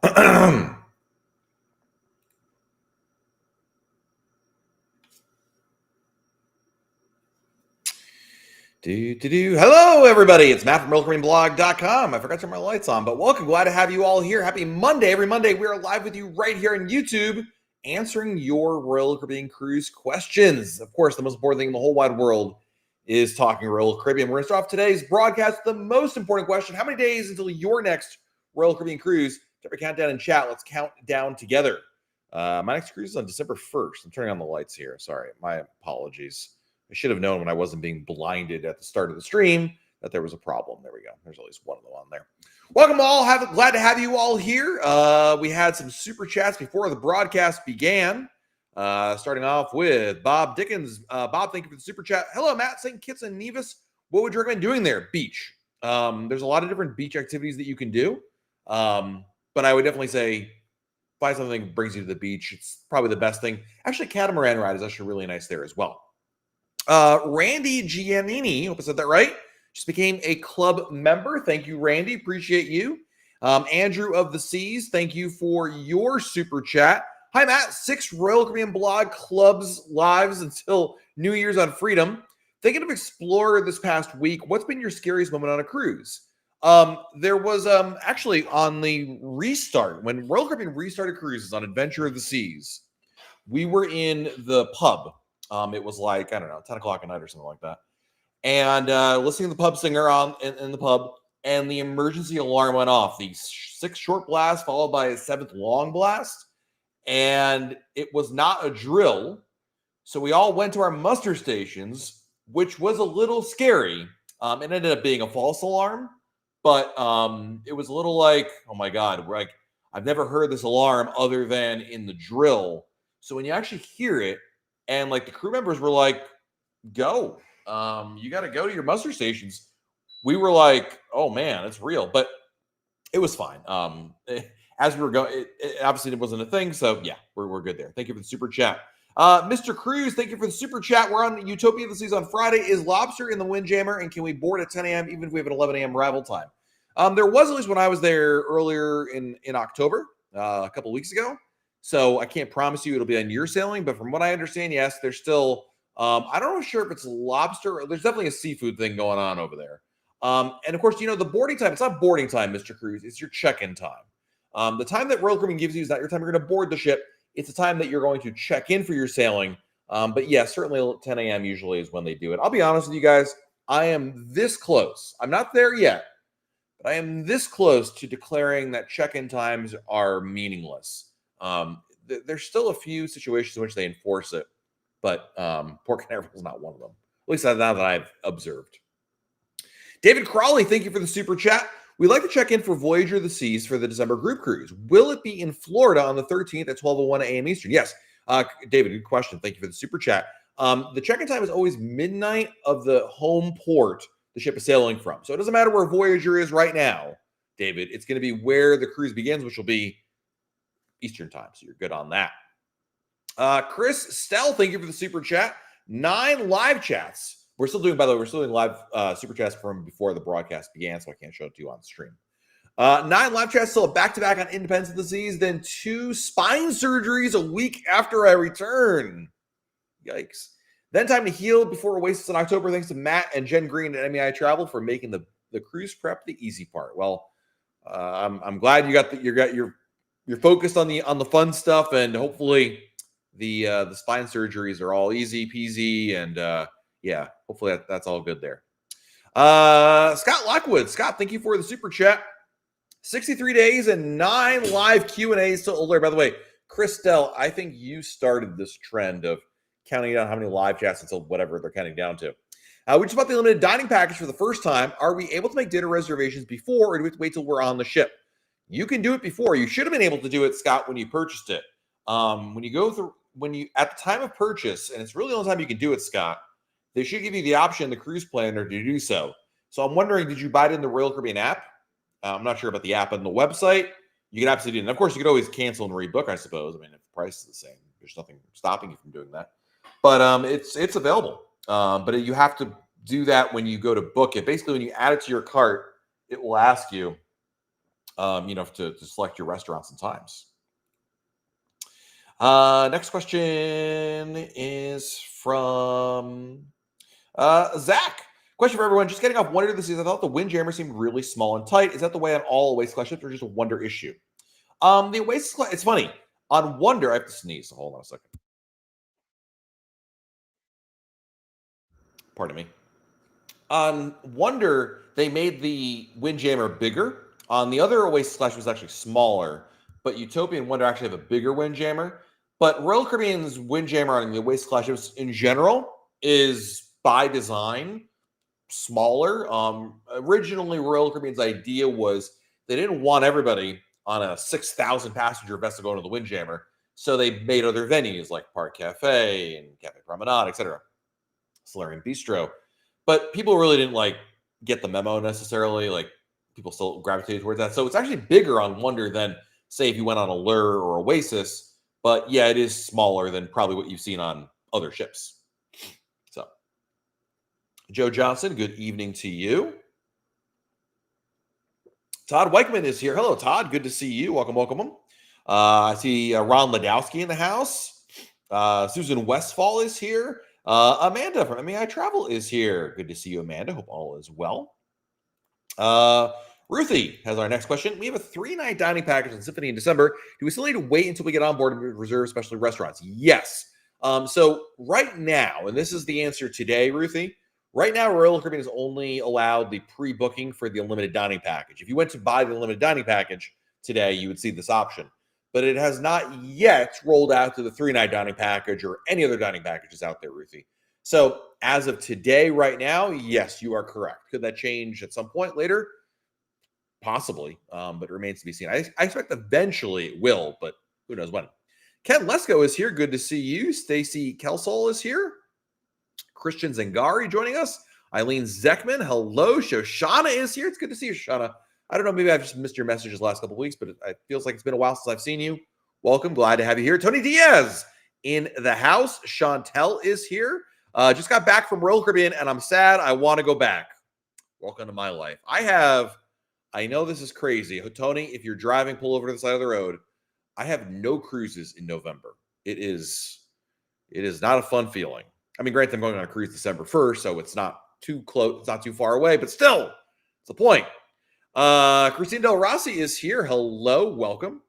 Hello, everybody. It's Matt from RoyalCaribbeanBlog.com. I forgot to turn my lights on, but welcome. Glad to have you all here. Happy Monday. Every Monday, we are live with you right here on YouTube, answering your Royal Caribbean Cruise questions. Of course, the most important thing in the whole wide world is talking Royal Caribbean. We're going to start off today's broadcast with the most important question. How many days until your next Royal Caribbean cruise? Type a countdown in chat. Let's count down together. My next cruise is on December 1st. I'm turning on the lights here. Sorry. My apologies. I should have known when I wasn't being blinded at the start of the stream that there was a problem. There we go. There's at least one of them on there. Welcome all. Glad to have you all here. We had some super chats before the broadcast began. Starting off with Bob Dickens. Bob, thank you for the super chat. Hello, Matt, St. Kitts and Nevis. What would you recommend doing there? Beach. There's a lot of different beach activities that you can do. But I would definitely say find something that brings you to the beach. It's probably the best thing. Actually, catamaran ride is actually really nice there as well. Randy Giannini, hope I said that right, just became a club member. Thank you, Randy. Appreciate you. Andrew of the Seas, thank you for your super chat. Hi, Matt. 6 Royal Caribbean Blog Clubs lives until New Year's on Freedom. Thinking of Explorer this past week. What's been your scariest moment on a cruise? There was actually on the restart, when Royal Caribbean restarted cruises on Adventure of the Seas, we were in the pub. It was like, I don't know, 10 o'clock at night or something like that. And listening to the pub singer in the pub, and the emergency alarm went off. The 6 short blasts followed by a 7th long blast. And it was not a drill. So we all went to our muster stations, which was a little scary. It ended up being a false alarm. But it was a little like, oh my God, like I've never heard this alarm other than in the drill. So when you actually hear it, and like the crew members were like, go, you got to go to your muster stations. We were like, oh man, it's real, but it was fine. As we were going, it obviously it wasn't a thing. So yeah, we're good there. Thank you for the super chat. Mr. Cruz, thank you for the super chat. We're on Utopia of the Seas on Friday. Is lobster in the Windjammer, and can we board at 10 a.m. even if we have an 11 a.m. arrival time? There was at least when I was there earlier in October, a couple weeks ago. So I can't promise you it'll be on your sailing, but from what I understand, yes, there's still, I don't know sure if it's lobster. There's definitely a seafood thing going on over there. And of course, you know, the boarding time, it's not boarding time, Mr. Cruz, it's your check-in time. The time that Royal Caribbean gives you is not your time you're going to board the ship. It's the time that you're going to check in for your sailing. But yeah, certainly 10 a.m. usually is when they do it. I'll be honest with you guys, I am this close. I'm not there yet, but I am this close to declaring that check-in times are meaningless. There's still a few situations in which they enforce it, but Port Canaveral is not one of them. At least now that I've observed. David Crawley, thank you for the super chat. We'd like to check in for Voyager of the Seas for the December group cruise. Will it be in Florida on the 13th at 12:01 a.m. Eastern? Yes. David, good question. Thank you for the super chat. The check-in time is always midnight of the home port the ship is sailing from. So it doesn't matter where Voyager is right now, David. It's going to be where the cruise begins, which will be Eastern time. So you're good on that. Chris Stell, thank you for the super chat. 9 live chats. We're still doing live super chats from before the broadcast began, so I can't show it to you on stream. 9 live chats, still back-to-back on Independence of the Seas, then 2 spine surgeries a week after I return. Yikes. Then time to heal before Oasis in October. Thanks to Matt and Jen Green at MEI Travel for making the cruise prep the easy part. Well, I'm glad you're focused on the fun stuff, and hopefully the spine surgeries are all easy peasy, and yeah, hopefully that's all good there. Scott Lockwood, Scott, thank you for the super chat. 63 days and 9 live Q&As till older. By the way, Christelle, I think you started this trend of counting down how many live chats until whatever they're counting down to. We just bought the limited dining package for the first time. Are we able to make dinner reservations before, or do we have to wait till we're on the ship? You can do it before. You should have been able to do it, Scott, when you purchased it. At the time of purchase, and it's really the only time you can do it, Scott, they should give you the option, the cruise planner, to do so. So I'm wondering, did you buy it in the Royal Caribbean app? I'm not sure about the app and the website. You can absolutely do it. And of course, you could always cancel and rebook, I suppose. I mean, if the price is the same, there's nothing stopping you from doing that. But it's available. But you have to do that when you go to book it. Basically, when you add it to your cart, it will ask you, to select your restaurants and times. Next question is from Zach. Question for everyone. Just getting off Wonder this season. I thought the Windjammer seemed really small and tight. Is that the way on all Oasis Clash ships or just a Wonder issue? The Oasis Clash, it's funny. On Wonder, I have to sneeze. So hold on a second. Pardon me. On Wonder, they made the Windjammer bigger. On the other Oasis Clash, was actually smaller. But Utopia and Wonder actually have a bigger Windjammer. But Royal Caribbean's Windjammer on the Oasis Clash ships in general is by design smaller. Originally, Royal Caribbean's idea was they didn't want everybody on a 6,000 passenger vessel going to the Windjammer. So they made other venues like Park Cafe and Cafe Promenade, etc. Solarium Bistro. But people really didn't get the memo necessarily. People still gravitated towards that. So it's actually bigger on Wonder than, say, if you went on Allure or Oasis. But yeah, it is smaller than probably what you've seen on other ships. So, Joe Johnson, good evening to you. Todd Weichman is here. Hello, Todd. Good to see you. Welcome. I see Ron Ladowski in the house. Susan Westfall is here. Amanda from MEI Travel is here. Good to see you, Amanda. Hope all is well. Ruthie has our next question. We have a 3-night dining package in Symphony in December. Do we still need to wait until we get on board and reserve especially restaurants? Yes. So right now, and this is the answer today, Ruthie, right now, Royal Caribbean has only allowed the pre-booking for the unlimited dining package. If you went to buy the unlimited dining package today, you would see this option. But it has not yet rolled out to the 3-night dining package or any other dining packages out there, Ruthie. So as of today, right now, yes, you are correct. Could that change at some point later? Possibly, but it remains to be seen. I expect eventually it will, but who knows when. Ken Lesko is here. Good to see you. Stacy Kelsall is here. Christian Zangari joining us. Eileen Zeckman. Hello. Shoshana is here. It's good to see you, Shoshana. I don't know. Maybe I've just missed your messages the last couple of weeks, but it feels like it's been a while since I've seen you. Welcome. Glad to have you here. Tony Diaz in the house. Chantel is here. Just got back from Royal Caribbean, and I'm sad. I want to go back. Welcome to my life. I know this is crazy. Tony, if you're driving, pull over to the side of the road. I have no cruises in November. It is not a fun feeling. I mean, granted, I'm going on a cruise December 1st, so it's not too close. It's not too far away, but still, it's the point. Christine Del Rossi is here. Hello. Welcome.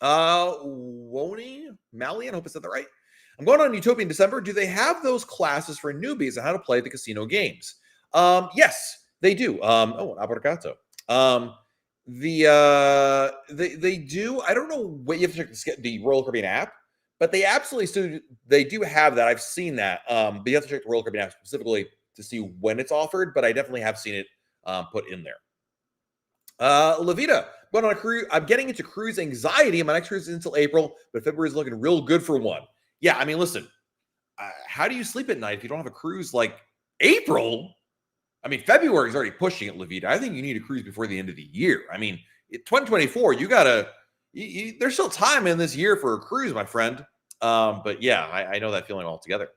Woni Malian, I hope I said that right. I'm going on Utopia in December. Do they have those classes for newbies on how to play the casino games? Yes, they do. Abracato. They do. I don't know what you have to check the Royal Caribbean app, but they absolutely they do have that. I've seen that. But you have to check the Royal Caribbean app specifically to see when it's offered, but I definitely have seen it put in there. Levita, going on a cruise. I'm getting into cruise anxiety. My next cruise is until April, but February is looking real good for one. Yeah, I mean, listen, how do you sleep at night if you don't have a cruise like April? I mean, February is already pushing it, Levita. I think you need a cruise before the end of the year. I mean, 2024, there's still time in this year for a cruise, my friend. But yeah, I know that feeling altogether.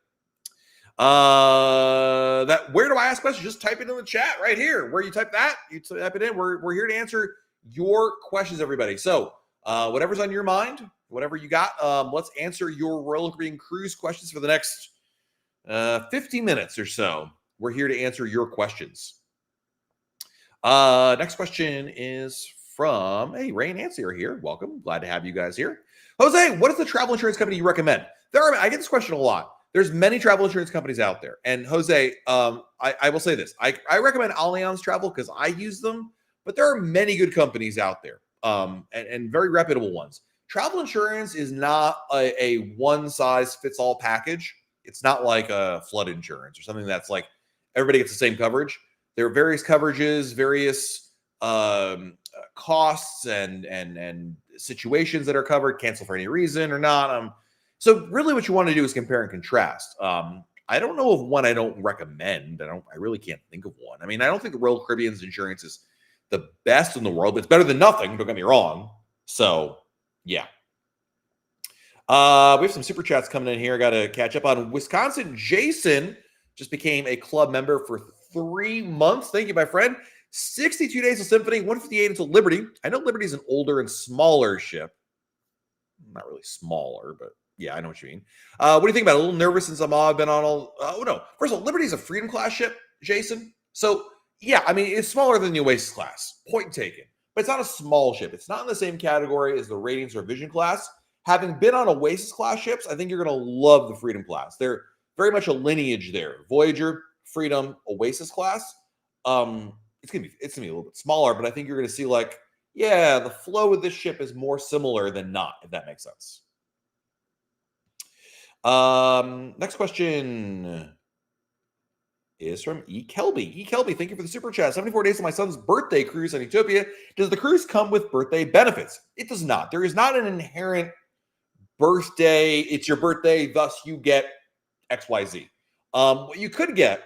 Where do I ask questions? Just type it in the chat right here. Where you type that, you type it in. We're here to answer your questions, everybody. So whatever's on your mind, whatever you got, let's answer your Royal Caribbean cruise questions for the next 50 minutes or so. We're here to answer your questions. Next question is from, Ray and Nancy are here. Welcome. Glad to have you guys here. Jose, what is the travel insurance company you recommend? I get this question a lot. There's many travel insurance companies out there. And Jose, I will say this. I recommend Allianz Travel because I use them, but there are many good companies out there and very reputable ones. Travel insurance is not a one-size-fits-all package. It's not like a flood insurance or something that's like everybody gets the same coverage. There are various coverages, various costs and situations that are covered, cancel for any reason or not. So really what you want to do is compare and contrast. I don't know of one I don't recommend. I really can't think of one. I mean, I don't think the Royal Caribbean's insurance is the best in the world, but it's better than nothing. Don't get me wrong. So yeah. We have some super chats coming in here. Got to catch up on Wisconsin. Jason just became a club member for 3 months. Thank you, my friend. 62 days till Symphony, 158 until Liberty. I know Liberty is an older and smaller ship. Not really smaller, but yeah, I know what you mean. What do you think about it? A little nervous since I've been on all. Oh, no. First of all, Liberty is a Freedom class ship, Jason. So, yeah, I mean, it's smaller than the Oasis class. Point taken. But it's not a small ship. It's not in the same category as the Radiance or Vision class. Having been on Oasis class ships, I think you're going to love the Freedom class. They're very much a lineage there. Voyager, Freedom, Oasis class. It's gonna be a little bit smaller, but I think you're going to see like, yeah, the flow of this ship is more similar than not, if that makes sense. Next question is from E. Kelby. E. Kelby, thank you for the super chat. 74 days to my son's birthday cruise on Utopia. Does the cruise come with birthday benefits? It does not. There is not an inherent birthday. It's your birthday, thus you get XYZ. What you could get,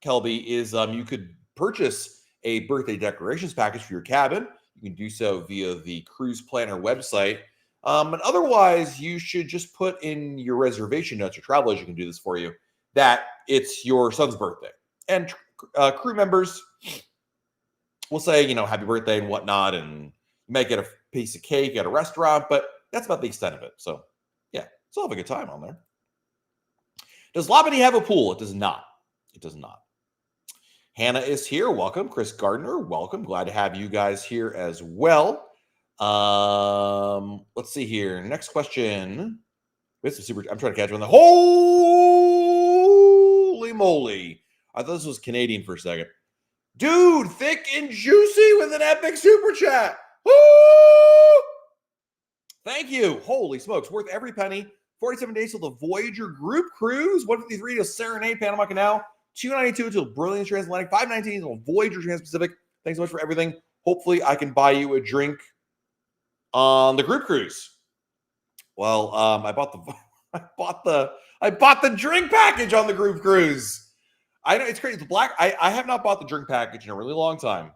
Kelby, is you could purchase a birthday decorations package for your cabin. You can do so via the Cruise Planner website. And otherwise, you should just put in your reservation notes, or travel agent can do this for you, that it's your son's birthday. And crew members will say, happy birthday and whatnot, and you might get a piece of cake at a restaurant, but that's about the extent of it. So, yeah, still have a good time on there. Does Labadee have a pool? It does not. It does not. Hannah is here. Welcome. Chris Gardner, welcome. Glad to have you guys here as well. Let's see here. Next question. This is super. I'm trying to catch one. Holy moly! I thought this was Canadian for a second. Dude, thick and juicy with an epic super chat. Woo! Thank you. Holy smokes, worth every penny. 47 days till the Voyager group cruise. 153 till Serenade Panama Canal. 292 till Brilliant Transatlantic. 519 till Voyager Trans-Pacific. Thanks so much for everything. Hopefully, I can buy you a drink on the group cruise. Well, I bought the drink package on the group cruise. I know it's crazy. I have not bought the drink package in a really long time.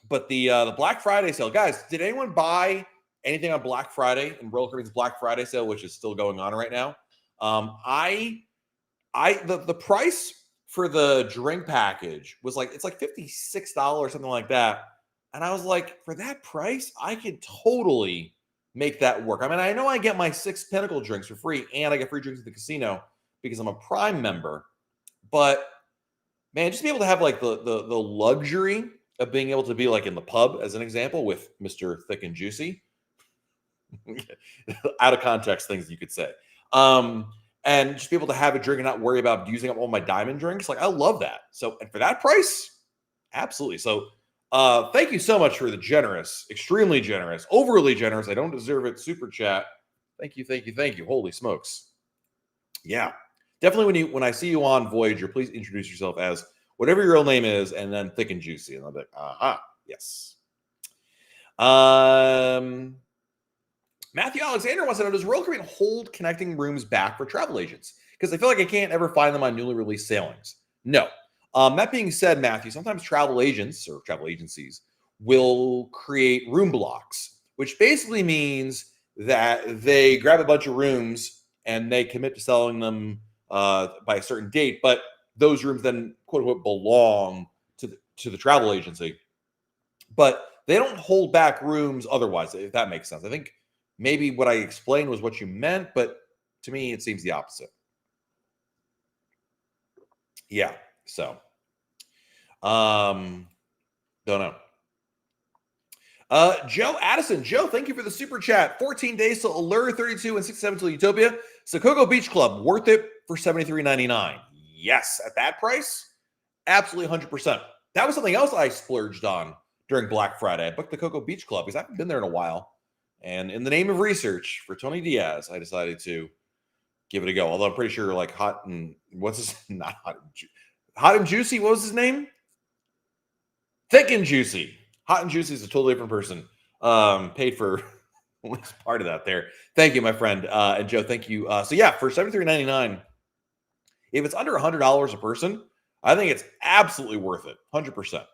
But the Black Friday sale, guys, did anyone buy anything on Black Friday in Royal Caribbean's Black Friday sale, which is still going on right now? The price for the drink package was it's like $56 or something like that. And I was like, for that price, I could totally make that work. I mean, I know I get my 6 Pinnacle drinks for free, and I get free drinks at the casino because I'm a Prime member. But man, just be able to have the luxury of being able to be in the pub, as an example, with Mr. Thick and Juicy. Out of context things you could say. And just be able to have a drink and not worry about using up all my diamond drinks. I love that. So, and for that price, absolutely. So, thank you so much for the generous, extremely generous, overly generous, I don't deserve it, super chat. Thank you, thank you, thank you. Holy smokes. Yeah. Definitely when I see you on Voyager, please introduce yourself as whatever your real name is, and then Thick and Juicy. And I'll be like, yes. Matthew Alexander wants to know, does Royal Caribbean hold connecting rooms back for travel agents? Because I feel like I can't ever find them on newly released sailings. No. That being said, Matthew, sometimes travel agents or travel agencies will create room blocks, which basically means that they grab a bunch of rooms and they commit to selling them by a certain date, but those rooms then, quote unquote, belong to the travel agency. But they don't hold back rooms otherwise, if that makes sense. I think maybe what I explained was what you meant, but to me, it seems the opposite. Yeah, so don't know. Joe Addison. Joe, thank you for the super chat. 14 days till Allure, 32 and 67 till Utopia. Sococo Beach Club, worth it for $73.99. Yes, at that price, absolutely 100%. That was something else I splurged on during Black Friday. I booked the Cocoa Beach Club because I haven't been there in a while. And in the name of research for Tony Diaz, I decided to give it a go. Although I'm pretty sure Hot and Juicy, what was his name? Thick and Juicy. Hot and Juicy is a totally different person. Paid for at least part of that there. Thank you, my friend. And Joe, thank you. So yeah, for $73.99, if it's under $100 a person, I think it's absolutely worth it. 100%.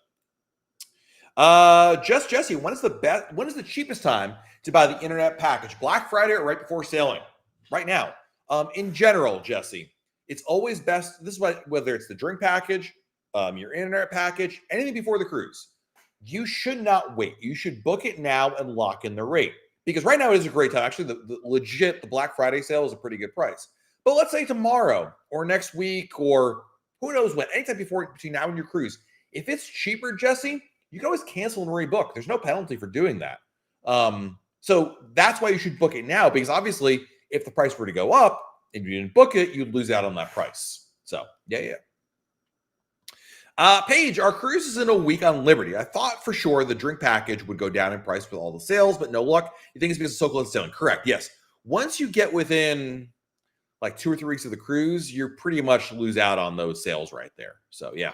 Just Jesse, when is the cheapest time to buy the internet package? Black Friday or right before sailing? Right now. In general, Jesse, it's always best. This is whether it's the drink package your internet package, anything before the cruise, you should not wait. You should book it now and lock in the rate. Because right now it is a great time. Actually, the Black Friday sale is a pretty good price. But let's say tomorrow or next week or who knows when, anytime between now and your cruise, if it's cheaper, Jesse, you can always cancel and rebook. There's no penalty for doing that. So that's why you should book it now, because obviously if the price were to go up and you didn't book it, you'd lose out on that price. So yeah. Paige, our cruise is in a week on Liberty. I thought for sure the drink package would go down in price with all the sales, but no luck. You think it's because of so close to sailing? Correct. Yes. Once you get within like 2 or 3 weeks of the cruise, you pretty much lose out on those sales right there. So yeah.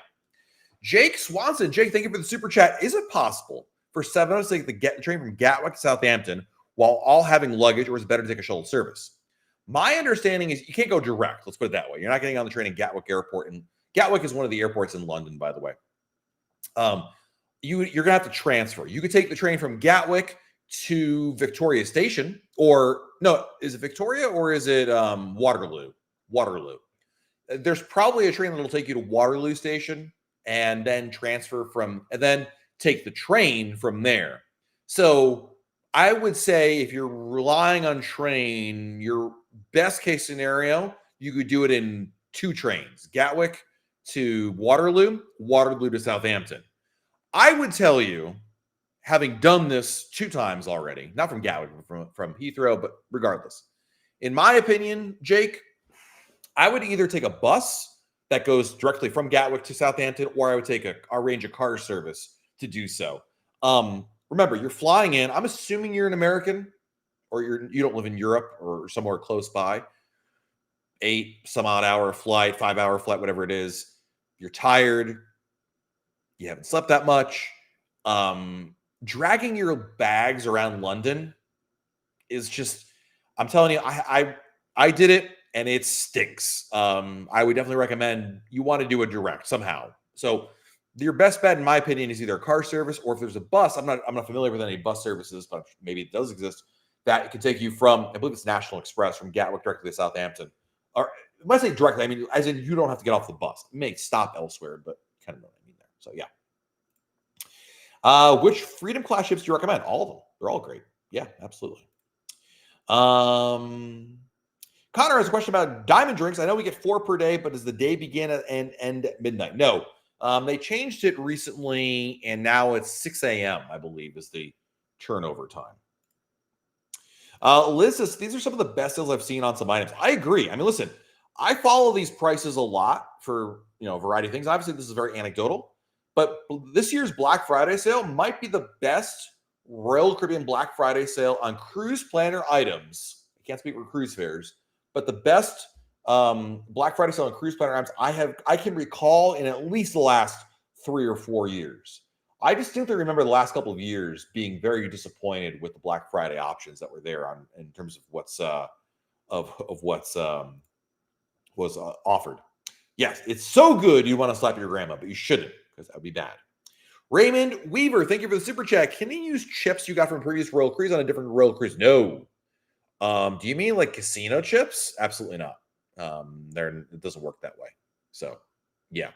Jake Swanson. Jake, thank you for the super chat. Is it possible for 7 of us to get the train from Gatwick to Southampton while all having luggage, or is it better to take a shuttle service? My understanding is you can't go direct. Let's put it that way. You're not getting on the train at Gatwick Airport, and Gatwick is one of the airports in London, by the way. You're going to have to transfer. You could take the train from Gatwick to Victoria Station, or no, is it Victoria or is it Waterloo? Waterloo. There's probably a train that will take you to Waterloo Station and then and then take the train from there. So I would say if you're relying on train, your best case scenario, you could do it in 2 trains, Gatwick to Waterloo, Waterloo to Southampton. I would tell you, having done this 2 times already, not from Gatwick, but from Heathrow, but regardless, in my opinion, Jake, I would either take a bus that goes directly from Gatwick to Southampton, or I would arrange a car service to do so. Remember, you're flying in. I'm assuming you're an American, or you don't live in Europe or somewhere close by. 8-some-odd hour flight, 5-hour flight, whatever it is. You're tired. You haven't slept that much. Dragging your bags around London is just, I'm telling you, I did it and it stinks. I would definitely recommend you want to do a direct somehow. So your best bet, in my opinion, is either a car service, or if there's a bus. I'm not familiar with any bus services, but maybe it does exist, that it can take you from, I believe it's National Express, from Gatwick directly to Southampton. Or when I say directly, I mean as in you don't have to get off the bus. It may stop elsewhere, but kind of know what I mean there. So yeah. Which Freedom class ships do you recommend? All of them. They're all great. Yeah, absolutely. Connor has a question about diamond drinks. I know we get 4 per day, but does the day begin and end at midnight? No. They changed it recently, and now it's 6 a.m., I believe, is the turnover time. Liz says, these are some of the best deals I've seen on some items. I agree. I mean, listen, I follow these prices a lot for, a variety of things. Obviously, this is very anecdotal, but this year's Black Friday sale might be the best Royal Caribbean Black Friday sale on cruise planner items. I can't speak for cruise fares, but the best Black Friday sale on cruise planner items I can recall in at least the last 3 or 4 years. I distinctly remember the last couple of years being very disappointed with the Black Friday options that were there in terms of what's was offered. Yes, it's so good you want to slap your grandma, but you shouldn't, because that would be bad. Raymond Weaver, thank you for the super chat. Can you use chips you got from previous Royal Cruise on a different Royal Cruise? No. Do you mean like casino chips? Absolutely not. It doesn't work that way. So, yeah.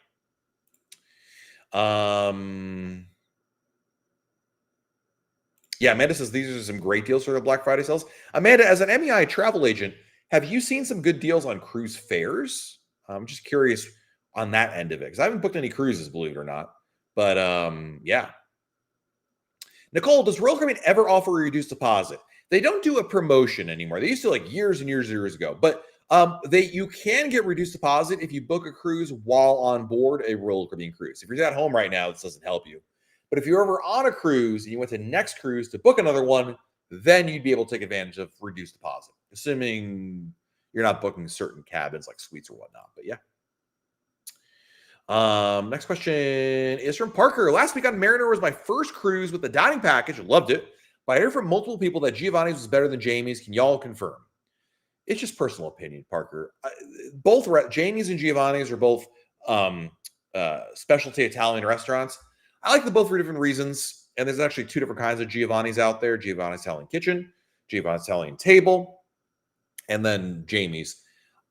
Yeah, Amanda says these are some great deals for the Black Friday sales. Amanda, as an MEI travel agent, have you seen some good deals on cruise fares? I'm just curious on that end of it, because I haven't booked any cruises, believe it or not. But yeah. Nicole, does Royal Caribbean ever offer a reduced deposit? They don't do a promotion anymore. They used to, like, years and years and years ago. But you can get reduced deposit if you book a cruise while on board a Royal Caribbean cruise. If you're at home right now, this doesn't help you. But if you're ever on a cruise and you went to next cruise to book another one, then you'd be able to take advantage of reduced deposit, assuming you're not booking certain cabins like suites or whatnot. But yeah. Next question is from Parker. Last week on Mariner was my first cruise with the dining package. Loved it. But I heard from multiple people that Giovanni's was better than Jamie's. Can y'all confirm? It's just personal opinion, Parker. Both Jamie's and Giovanni's are both specialty Italian restaurants. I like them both for different reasons. And there's actually 2 different kinds of Giovanni's out there. Giovanni's Italian Kitchen, Giovanni's Italian Table, and then Jamie's.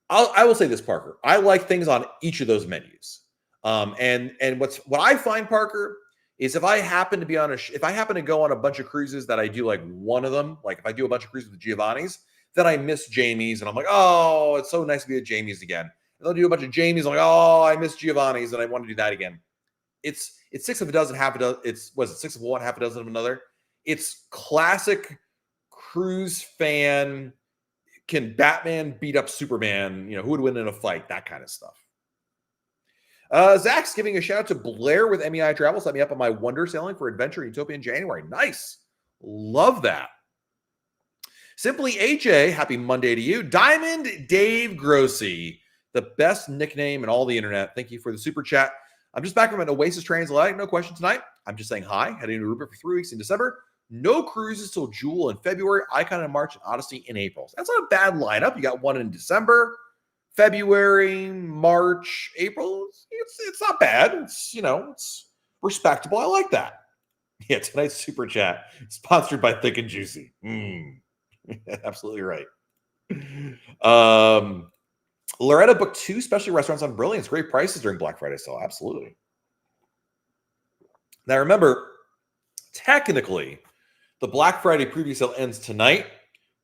I will say this, Parker. I like things on each of those menus. And what I find, Parker, is if I happen to be on if I happen to go on a bunch of cruises that I do like one of them, like if I do a bunch of cruises with Giovanni's, then I miss Jamie's and I'm like, oh, it's so nice to be at Jamie's again. And I'll do a bunch of Jamie's. I'm like, oh, I miss Giovanni's and I want to do that again. It's six of a dozen, half a dozen. It's was it six of one, half a dozen of another. It's classic cruise fan. Can Batman beat up Superman? You know, who would win in a fight? That kind of stuff. Zach's giving a shout out to Blair with MEI Travel. Set me up on my wonder sailing for Adventure Utopia in January. Nice. Love that. Simply AJ, happy Monday to you. Diamond Dave Grossi, the best nickname in all the internet. Thank you for the super chat. I'm just back from an Oasis Transatlantic. No question tonight. I'm just saying hi. Heading to Rupert for 3 weeks in December. No cruises till Jewel in February. Icon in March and Odyssey in April. So that's not a bad lineup. You got one in December, February, March, April. It's not bad. It's, you know, it's respectable. I like that. Yeah, tonight's super chat sponsored by Thick and Juicy. Absolutely right. Loretta booked 2 specialty restaurants on Brilliance. Great prices during Black Friday sale. Absolutely. Now remember, technically, the Black Friday preview sale ends tonight,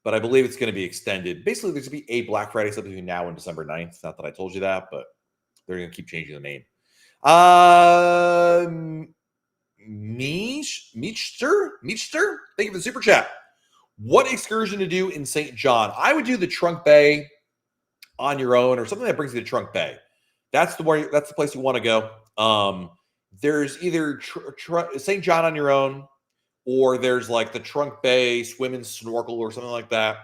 but I believe it's going to be extended. Basically, there's going to be a Black Friday sale between now and December 9th. Not that I told you that, but they're going to keep changing the name. Meechster, thank you for the super chat. What excursion to do in St. John? I would do the Trunk Bay on your own, or something that brings you to Trunk Bay. That's the place you want to go. There's either St. John on your own, or there's like the Trunk Bay swim and snorkel or something like that.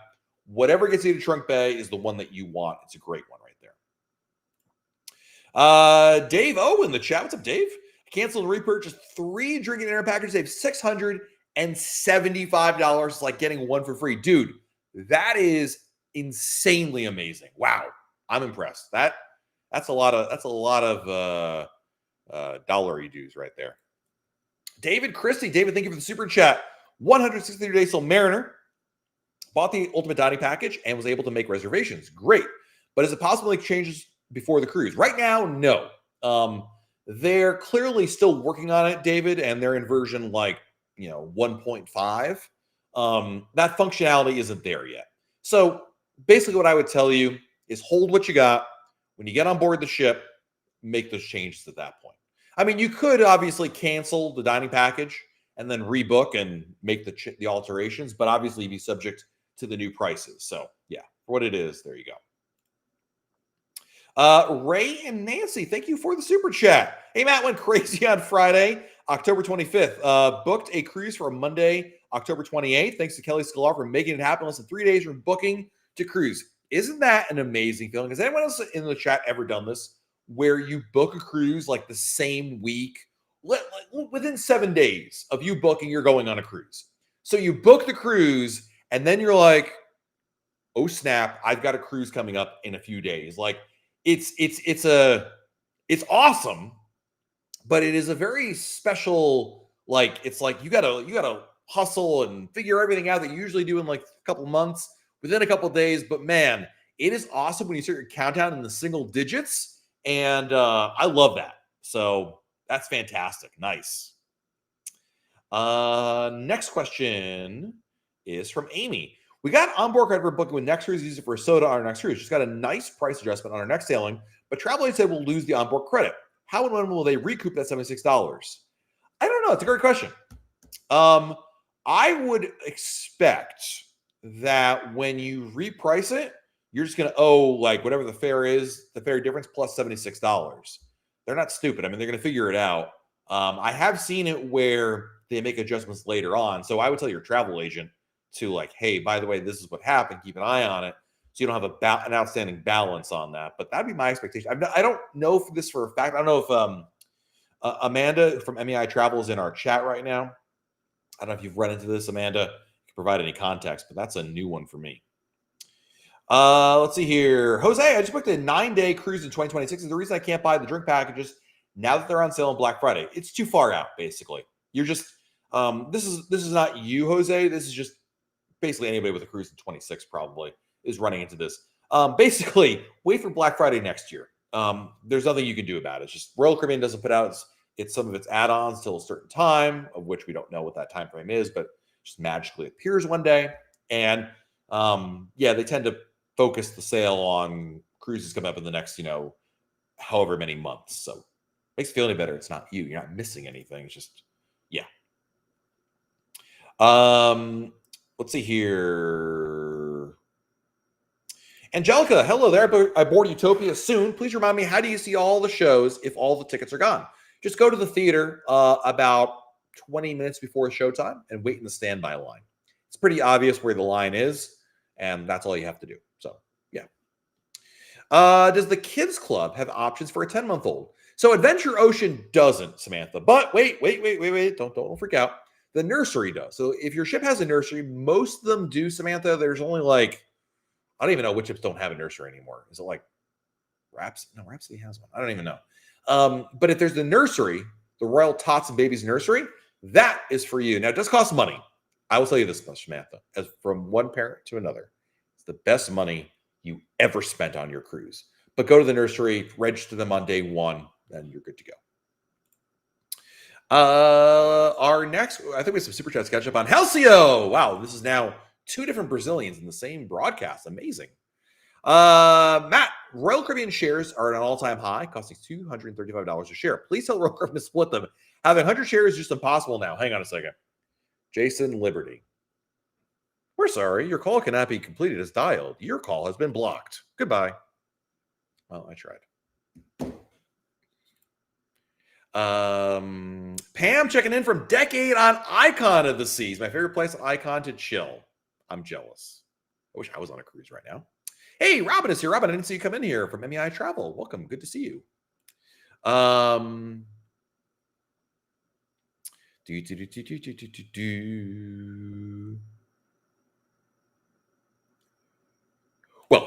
Whatever gets you to Trunk Bay is the one that you want. It's a great one right there. Dave O in the chat. What's up, Dave? Canceled and repurchased 3 drinking dinner packages. Save $675. It's like getting one for free. Dude, that is insanely amazing. Wow. I'm impressed. That's a lot of dollary dues right there. David Christie. David, thank you for the super chat. 163 days till Mariner. Bought the Ultimate Dining Package and was able to make reservations. Great. But is it possible to make changes before the cruise? Right now, no. They're clearly still working on it, David, and they're in version 1.5. That functionality isn't there yet. So basically what I would tell you is hold what you got. When you get on board the ship, make those changes at that point. I mean, you could obviously cancel the dining package and then rebook and make the alterations, but obviously be subject to the new prices. So yeah, for what it is, there you go. Ray and Nancy, thank you for the super chat. Hey, Matt went crazy on Friday, October 25th. Booked a cruise for Monday, October 28th. Thanks to Kelly Sklar for making it happen. Less than 3 days from booking to cruise. Isn't that an amazing feeling? Has anyone else in the chat ever done this, where you book a cruise like the same week, within 7 days of you booking, you're going on a cruise? So you book the cruise, and then you're like, oh snap, I've got a cruise coming up in a few days. Like, it's awesome, but it is a very special, like, it's like you gotta hustle and figure everything out that you usually do in like a couple months within a couple days. But man, it is awesome when you start your countdown in the single digits, and I love that. So that's fantastic. Nice. Next question is from Amy. We got onboard credit for booking with next cruise. Use it for a soda on our next cruise. She's got a nice price adjustment on our next sailing, but travel agent said we'll lose the onboard credit. How and when will they recoup that $76? I don't know. It's a great question. I would expect that when you reprice it, you're just going to owe like whatever the fare is, the fare difference plus $76. They're not stupid. I mean, they're going to figure it out. I have seen it where they make adjustments later on. So I would tell your travel agent to like, hey, by the way, this is what happened. Keep an eye on it, so you don't have an outstanding balance on that. But that'd be my expectation. I don't know if this for a fact. I don't know if Amanda from MEI Travel is in our chat right now. I don't know if you've run into this, Amanda. You can provide any context, but that's a new one for me. Let's see here. Jose, I just booked a 9-day cruise in 2026. And the reason I can't buy the drink packages now that they're on sale on Black Friday, it's too far out, basically. You're just this is not you, Jose. This is just basically anybody with a cruise in 26 probably is running into this. Basically, wait for Black Friday next year. there's nothing you can do about it. It's just Royal Caribbean doesn't put out it's some of its add-ons till a certain time, of which we don't know what that time frame is, but just magically appears one day. And they tend to focus the sale on cruises coming up in the next, however many months. So makes it feel any better. It's not you. You're not missing anything. It's just, yeah. Let's see here. Angelica, hello there. I board Utopia soon. Please remind me, how do you see all the shows if all the tickets are gone? Just go to the theater about 20 minutes before showtime and wait in the standby line. It's pretty obvious where the line is, and that's all you have to do. So, yeah. Does the kids club have options for a 10-month-old? So Adventure Ocean doesn't, Samantha. But wait. Don't freak out. The nursery does. So if your ship has a nursery, most of them do, Samantha. There's only I don't even know which ships don't have a nursery anymore. Is it like Rhapsody? No, Rhapsody has one. I don't even know. But if there's the nursery, the Royal Tots and Babies Nursery, that is for you. Now, it does cost money. I will tell you this much, Samantha, as from one parent to another, it's the best money you ever spent on your cruise. But go to the nursery, register them on day one, and you're good to go. Our next, I think we have some super chats to catch up on. Halcyon! Wow, this is now 2 different Brazilians in the same broadcast. Amazing. Matt, Royal Caribbean shares are at an all-time high, costing $235 a share. Please tell Royal Caribbean to split them. Having 100 shares is just impossible now. Hang on a second. Jason Liberty. We're sorry. Your call cannot be completed as dialed. Your call has been blocked. Goodbye. Well, I tried. Pam checking in from Decade on Icon of the Seas. My favorite place on Icon to chill. I'm jealous. I wish I was on a cruise right now. Hey, Robin is here. Robin, I didn't see you come in here from MEI Travel. Welcome. Good to see you. Well,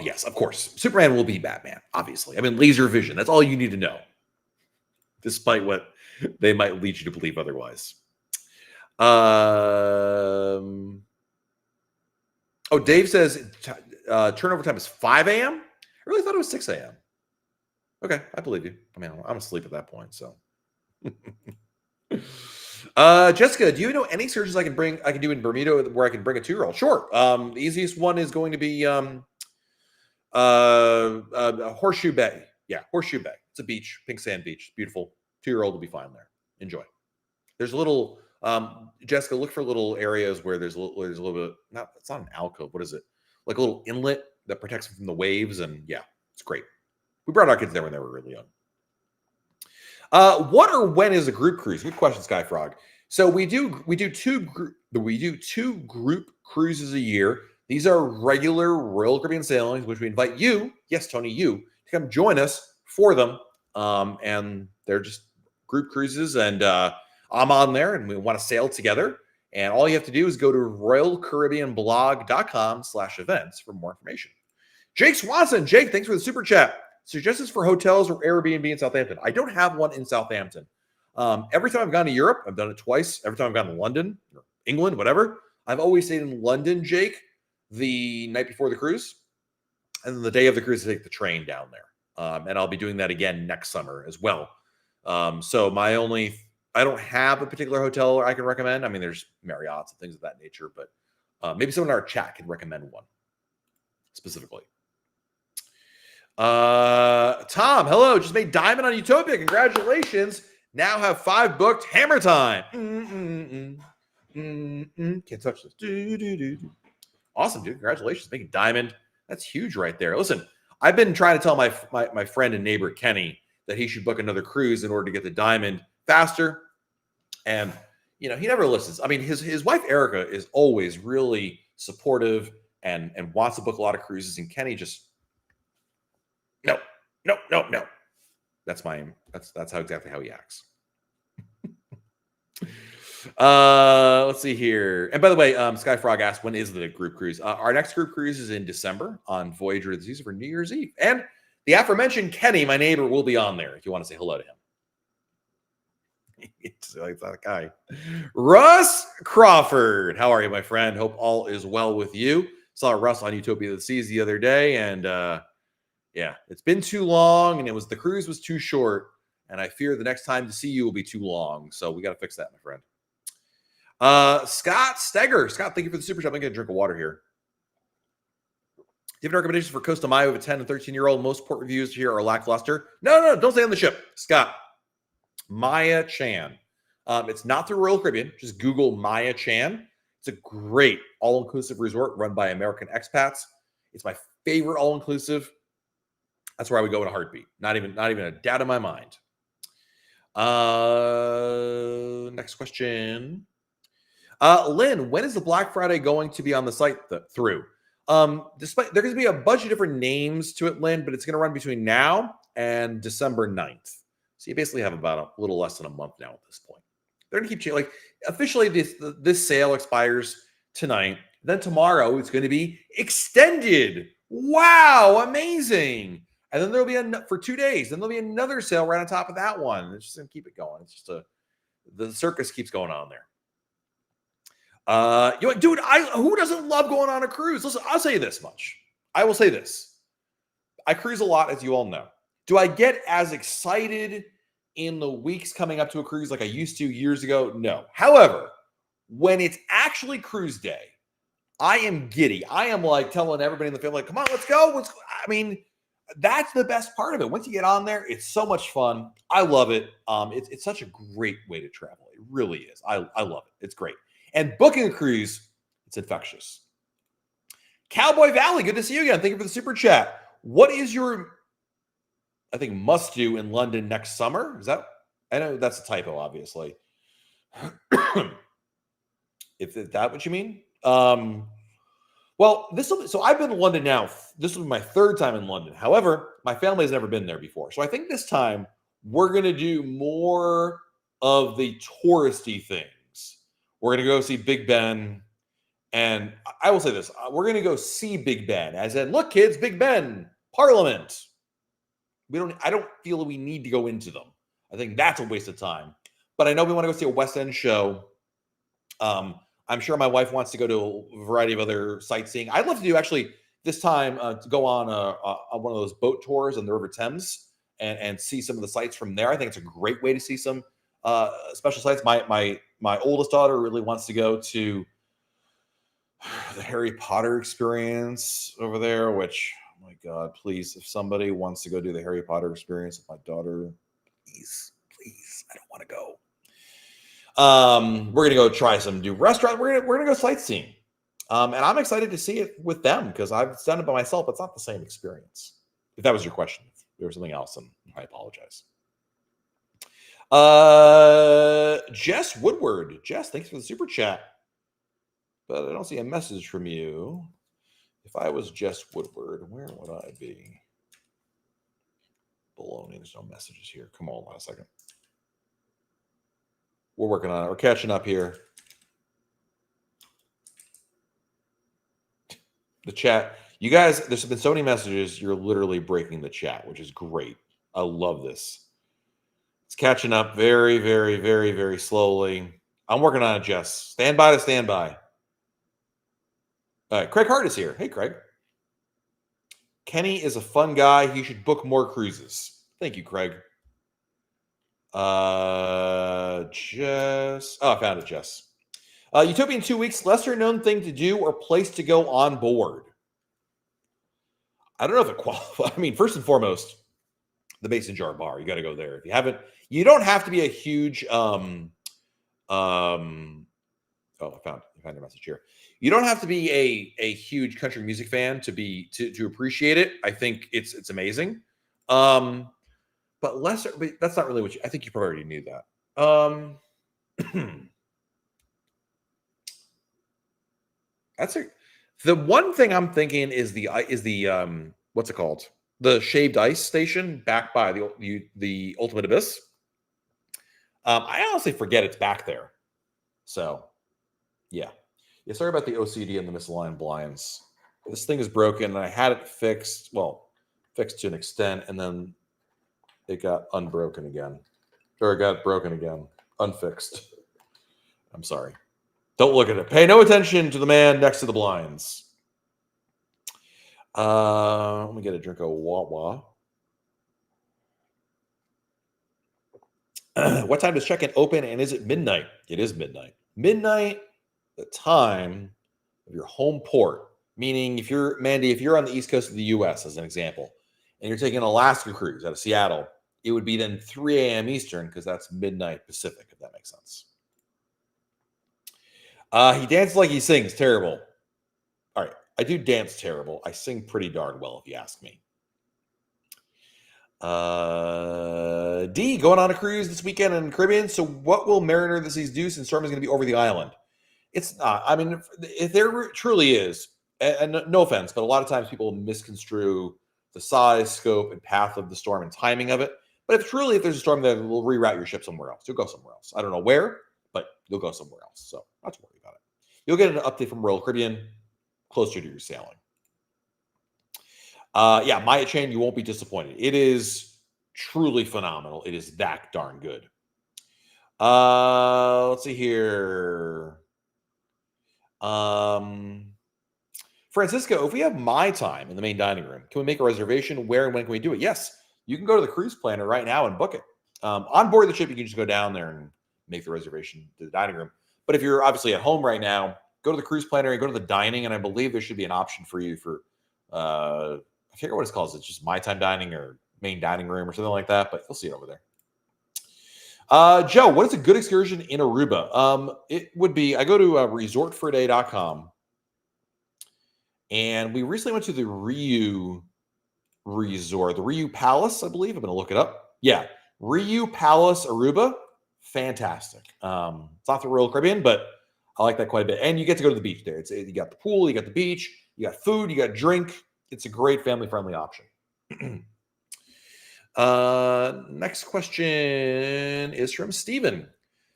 yes, of course. Superman will be Batman, obviously. I mean, laser vision. That's all you need to know. Despite what they might lead you to believe otherwise. Dave says turnover time is 5 a.m. I really thought it was 6 a.m. Okay, I believe you. I mean, I'm asleep at that point, so. Jessica, do you know any searches I can do in Bermuda where I can bring a 2-year-old? Sure. The easiest one is going to be Horseshoe Bay. Yeah, Horseshoe Bay. It's a beach, pink sand beach. Beautiful. 2-year-old will be fine there. Enjoy. There's a little, Jessica, look for little areas where there's a little bit, it's not an alcove. What is it? Like a little inlet that protects them from the waves. And yeah, it's great. We brought our kids there when they were really young. What or when is a group cruise? Good question, Skyfrog. So we do two group cruises a year. These are regular Royal Caribbean sailings, which we invite you, yes, Tony, you, to come join us for them. And they're just group cruises, and I'm on there, and we want to sail together. And all you have to do is go to royalcaribbeanblog.com/events for more information. Jake Swanson, Jake, thanks for the super chat. Suggestions for hotels or Airbnb in Southampton. I don't have one in Southampton. Every time I've gone to Europe, I've done it twice. Every time I've gone to London, or England, whatever, I've always stayed in London, Jake, the night before the cruise. And then the day of the cruise, I take the train down there. And I'll be doing that again next summer as well. So I don't have a particular hotel I can recommend. I mean, there's Marriott's and things of that nature, but maybe someone in our chat can recommend one specifically. Tom, hello. Just made Diamond on Utopia. Congratulations. Now have 5 booked. Hammer time. Can't touch this. Awesome, dude. Congratulations. Making Diamond. That's huge right there. Listen, I've been trying to tell my friend and neighbor, Kenny, that he should book another cruise in order to get the Diamond faster. And, he never listens. I mean, his wife, Erica, is always really supportive and wants to book a lot of cruises. And Kenny just, no. That's exactly how he acts. Let's see here. And by the way, Skyfrog asked, when is the group cruise? Our next group cruise is in December on Voyager of the Seas for New Year's Eve. And the aforementioned Kenny, my neighbor, will be on there if you want to say hello to him. It's like that guy. Russ Crawford. How are you, my friend? Hope all is well with you. Saw Russ on Utopia of the Seas the other day, and Yeah, it's been too long, and the cruise was too short, and I fear the next time to see you will be too long. So we got to fix that, my friend. Scott Steger. Scott, thank you for the super chat. I'm going to get a drink of water here. Do you have any recommendations for Costa Maya with a 10 and 13-year-old? Most port reviews here are lackluster. No, don't stay on the ship. Scott, Maya Chan. It's not through Royal Caribbean. Just Google Maya Chan. It's a great all-inclusive resort run by American expats. It's my favorite all-inclusive. That's where I would go in a heartbeat. Not even a doubt in my mind. Next question. Lynn, when is the Black Friday going to be on the site through? Despite there's going to be a bunch of different names to it, Lynn, but it's going to run between now and December 9th. So you basically have about a little less than a month now at this point. They're going to keep changing. Like officially, this sale expires tonight. Then tomorrow it's going to be extended. Wow, amazing! And then there'll be for 2 days. Then there'll be another sale right on top of that one. It's just going to keep it going. It's just the circus keeps going on there. Dude, who doesn't love going on a cruise? Listen, I'll say this much. I will say this. I cruise a lot, as you all know. Do I get as excited in the weeks coming up to a cruise like I used to years ago? No. However, when it's actually cruise day, I am giddy. I am like telling everybody in the family, like, come on, let's go. I mean, that's the best part of it. Once you get on there, it's so much fun. I love it. It's such a great way to travel. It really is. I love it. It's great. And booking a cruise, it's infectious. Cowboy Valley, good to see you again. Thank you for the super chat. What is your, I think, must do in London next summer? Is that, I know that's a typo, obviously. If that what you mean? Well, so I've been to London now. This will be my third time in London. However, my family has never been there before. So I think this time we're going to do more of the touristy things. We're going to go see Big Ben. And I will say this. We're going to go see Big Ben. As in, look, kids, Big Ben, Parliament. I don't feel we need to go into them. I think that's a waste of time. But I know we want to go see a West End show. I'm sure my wife wants to go to a variety of other sightseeing. I'd love to do actually this time to go on one of those boat tours on the River Thames and see some of the sights from there. I think it's a great way to see some special sights. My oldest daughter really wants to go to the Harry Potter experience over there, which, oh my God, please, if somebody wants to go do the Harry Potter experience with my daughter, please, I don't want to go. We're gonna go try some new restaurants. We're gonna go sightseeing, and I'm excited to see it with them because I've done it by myself. It's not the same experience. If that was your question, if there was something else, then I apologize. Jess Woodward, Jess, thanks for the super chat, but I don't see a message from you. If I was Jess Woodward, where would I be? Baloney. There's no messages here. Come on, a second. We're working on it. We're catching up here. The chat. You guys, there's been so many messages. You're literally breaking the chat, which is great. I love this. It's catching up very, very, very, very slowly. I'm working on it, Jess. Stand by to stand by. All right. Craig Hart is here. Hey, Craig. Kenny is a fun guy. He should book more cruises. Thank you, Craig. Jess. Oh, I found it, Jess. Utopia in 2 weeks. Lesser known thing to do or place to go on board. I don't know if it qualifies. I mean, first and foremost, the Mason Jar Bar. You got to go there. If you haven't, you don't have to be a huge. Oh, I found your message here. You don't have to be a huge country music fan to appreciate it. I think it's amazing. But that's not really what I think you probably already knew that. The one thing I'm thinking is the what's it called? The shaved ice station back by the Ultimate Abyss. I honestly forget it's back there. So, yeah. Sorry about the OCD and the misaligned blinds. This thing is broken, and I had it fixed. Well, fixed to an extent, and then it got unbroken again. Or it got broken again. Unfixed. I'm sorry. Don't look at it. Pay no attention to the man next to the blinds. Let me get a drink of Wawa. What time does check-in open, and is it midnight? It is midnight. Midnight, the time of your home port. Meaning, if you're Mandy, if you're on the east coast of the U.S. as an example, and you're taking an Alaska cruise out of Seattle, it would be then 3 a.m. Eastern because that's midnight Pacific, if that makes sense. He dances like he sings. Terrible. All right, I do dance terrible. I sing pretty darn well, if you ask me. D, going on a cruise this weekend in the Caribbean. So what will Mariner this Seas do since Storm is going to be over the island? It's not. I mean, if there truly is, and no offense, but a lot of times people misconstrue the size, scope, and path of the storm and timing of it. But if there's a storm there, we'll reroute your ship somewhere else. You'll go somewhere else. I don't know where, but you'll go somewhere else. So not to worry about it. You'll get an update from Royal Caribbean closer to your sailing. Yeah, Maya Chain, you won't be disappointed. It is truly phenomenal. It is that darn good. Let's see here. Francisco, if we have my time in the main dining room, can we make a reservation? Where and when can we do it? Yes, you can go to the cruise planner right now and book it. On board the ship, you can just go down there and make the reservation to the dining room. But if you're obviously at home right now, go to the cruise planner and go to the dining, and I believe there should be an option for you for I forget what it's called. It's just my time dining or main dining room or something like that, but you'll see it over there. Joe, what is a good excursion in Aruba? It would be, I go to resortforaday.com, and we recently went to the Riu Resort, the Riu Palace, I believe. I'm going to look it up. Yeah, Riu Palace, Aruba. Fantastic. It's not the Royal Caribbean, but I like that quite a bit. And you get to go to the beach there. You got the pool, you got the beach, you got food, you got drink. It's a great family-friendly option. Next question is from Steven.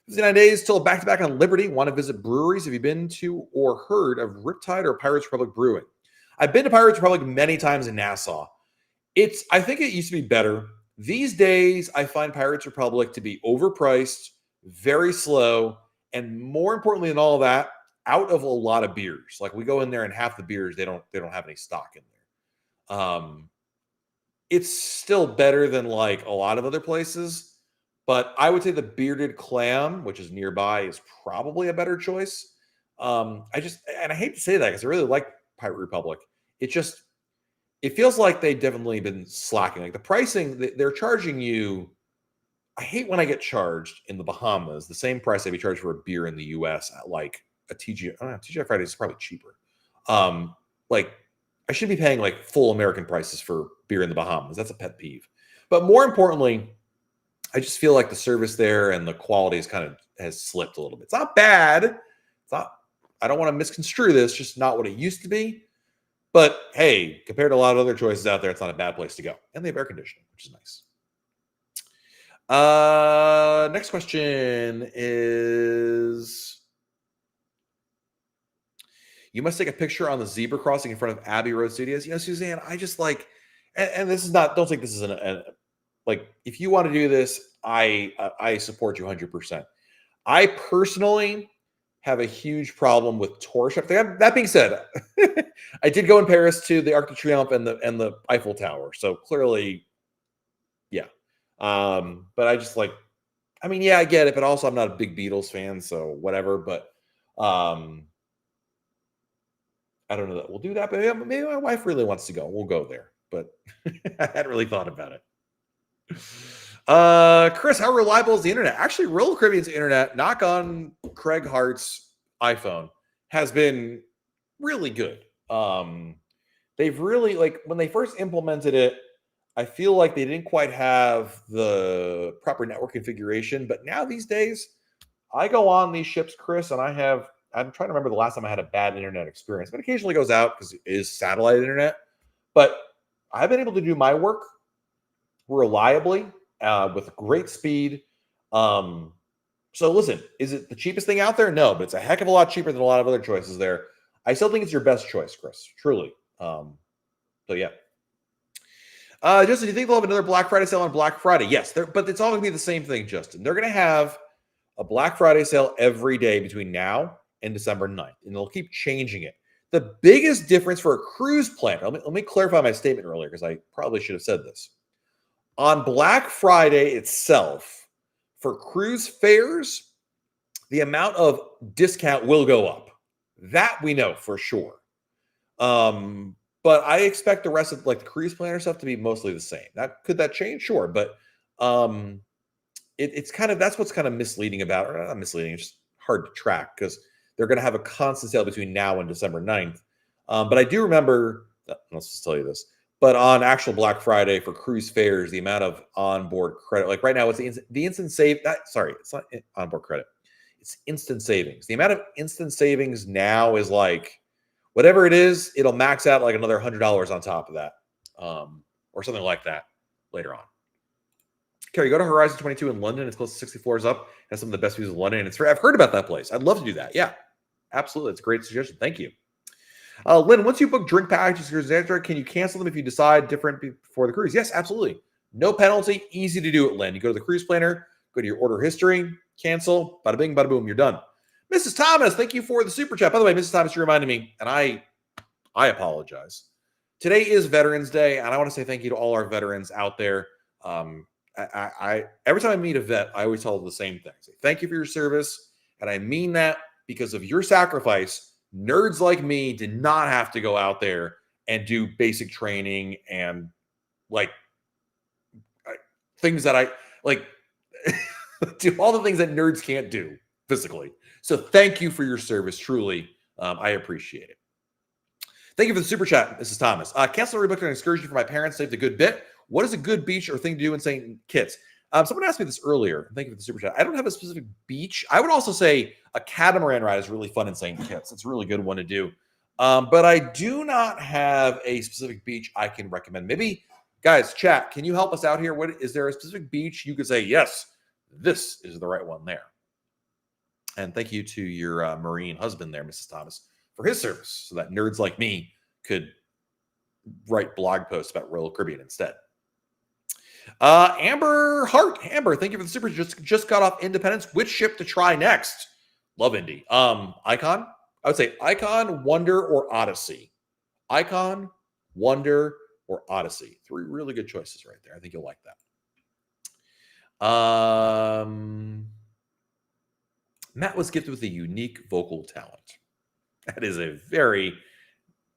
59 days till back-to-back on Liberty. Want to visit breweries? Have you been to or heard of Riptide or Pirates Republic Brewing? I've been to Pirates Republic many times in Nassau. I think it used to be better. These days, I find Pirates Republic to be overpriced, very slow, and more importantly than all of that, out of a lot of beers. Like, we go in there and half the beers, they don't have any stock in there. It's still better than like a lot of other places, but I would say the Bearded Clam, which is nearby, is probably a better choice. I hate to say that because I really like Pirate Republic. It feels like they've definitely been slacking. Like the pricing, they're charging you. I hate when I get charged in the Bahamas the same price I'd be charged for a beer in the US at like a TGI. I don't know, TGI Fridays is probably cheaper. Like I should be paying like full American prices for beer in the Bahamas. That's a pet peeve. But more importantly, I just feel like the service there and the quality has slipped a little bit. It's not bad. It's not. I don't want to misconstrue this. Just not what it used to be. But hey, compared to a lot of other choices out there, it's not a bad place to go. And they have air conditioning, which is nice. Next question is: you must take a picture on the zebra crossing in front of Abbey Road Studios. You know, Suzanne, I just like, and this is not. Don't think this is like. If you want to do this, I support you 100%. I personally have a huge problem with tourist traffic. That being said, I did go in Paris to the Arc de Triomphe and the Eiffel Tower. So clearly, yeah. But I just like, I mean, yeah, I get it, but also I'm not a big Beatles fan, so whatever. But I don't know that we'll do that. But maybe my wife really wants to go. We'll go there. But I hadn't really thought about it. Chris, how reliable is the internet? Actually, Royal Caribbean's internet, knock on Craig Hart's iPhone, has been really good. They've really, like, when they first implemented it, I feel like they didn't quite have the proper network configuration. But now these days, I go on these ships, Chris, and I'm trying to remember the last time I had a bad internet experience, but occasionally goes out because it is satellite internet. But I've been able to do my work reliably with great speed. So listen, is it the cheapest thing out there? No, but it's a heck of a lot cheaper than a lot of other choices there. I still think it's your best choice, Chris, truly. So yeah. Justin, do you think they'll have another Black Friday sale on Black Friday? Yes, but it's all going to be the same thing, Justin. They're going to have a Black Friday sale every day between now and December 9th, and they'll keep changing it. The biggest difference for a cruise planner, let me clarify my statement earlier because I probably should have said this. On Black Friday itself, for cruise fares, the amount of discount will go up. That we know for sure. But I expect the rest of like the cruise planner stuff to be mostly the same. Could that change? Sure, but it's kind of that's what's kind of misleading about it. Or not misleading, it's just hard to track because they're going to have a constant sale between now and December 9th. But I do remember, let's just tell you this, but on actual Black Friday for cruise fares, the amount of onboard credit, like right now, it's the instant save. Sorry, it's not onboard credit. It's instant savings. The amount of instant savings now is like, whatever it is, it'll max out like another $100 on top of that, or something like that later on. Carrie, go to Horizon 22 in London. It's close to 60 floors up. It has some of the best views of London. And it's free. I've heard about that place. I'd love to do that. Yeah, absolutely. It's a great suggestion. Thank you. Lynn, once you book drink packages, can you cancel them if you decide different before the cruise? Yes, absolutely. No penalty. Easy to do it, Lynn. You go to the cruise planner, go to your order history, cancel, bada bing, bada boom, you're done. Mrs. Thomas, thank you for the super chat. By the way, Mrs. Thomas, you reminded me, and I apologize. Today is Veterans Day, and I want to say thank you to all our veterans out there. I every time I meet a vet, I always tell them the same thing. Say, thank you for your service, and I mean that because of your sacrifice. Nerds like me did not have to go out there and do basic training and like things that I like do all the things that nerds can't do physically. So thank you for your service. Truly, I appreciate it. Thank you for the super chat, Mrs. Thomas. Cancel rebooked an excursion for my parents. Saved a good bit. What is a good beach or thing to do in St. Kitts? Someone asked me this earlier. Thank you for the super chat. I don't have a specific beach. I would also say a catamaran ride is really fun in St. Kitts. It's a really good one to do. But I do not have a specific beach I can recommend. Maybe, guys, chat, can you help us out here? Is there a specific beach you could say, yes, this is the right one there? And thank you to your Marine husband there, Mrs. Thomas, for his service so that nerds like me could write blog posts about Royal Caribbean instead. Amber Hart. Amber, thank you for the super. Just got off Independence. Which ship to try next? Love Indy. Icon. I would say Icon, Wonder, or Odyssey. Icon, Wonder, or Odyssey. 3 really good choices right there. I think you'll like that. Matt was gifted with a unique vocal talent. That is a very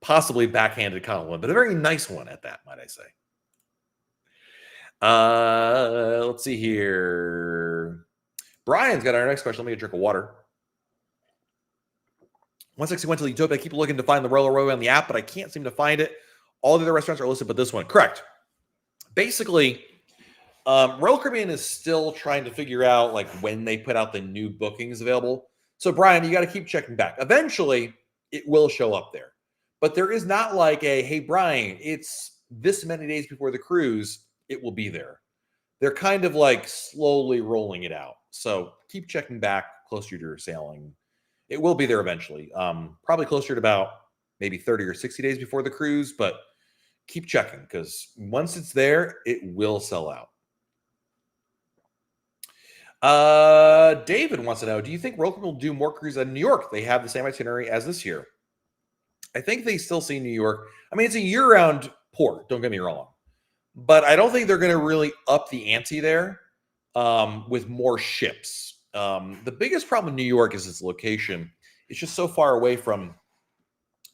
possibly backhanded compliment, but a very nice one at that, might I say. Let's see here. Brian's got our next question. Let me get a drink of water. 161 to Utopia. I keep looking to find the Royal Row on the app, but I can't seem to find it. All the other restaurants are listed, but this one. Correct. Basically, Royal Caribbean is still trying to figure out like when they put out the new bookings available. So, Brian, you got to keep checking back. Eventually, it will show up there. But there is not like hey, Brian, it's this many days before the cruise. It will be there. They're kind of like slowly rolling it out. So keep checking back closer to your sailing. It will be there eventually. Probably closer to about maybe 30 or 60 days before the cruise, but keep checking because once it's there, it will sell out. David wants to know, do you think Royal Caribbean will do more cruises in New York? They have the same itinerary as this year. I think they still see New York. I mean, it's a year-round port, don't get me wrong. But I don't think they're going to really up the ante there with more ships. The biggest problem in New York is its location. It's just so far away from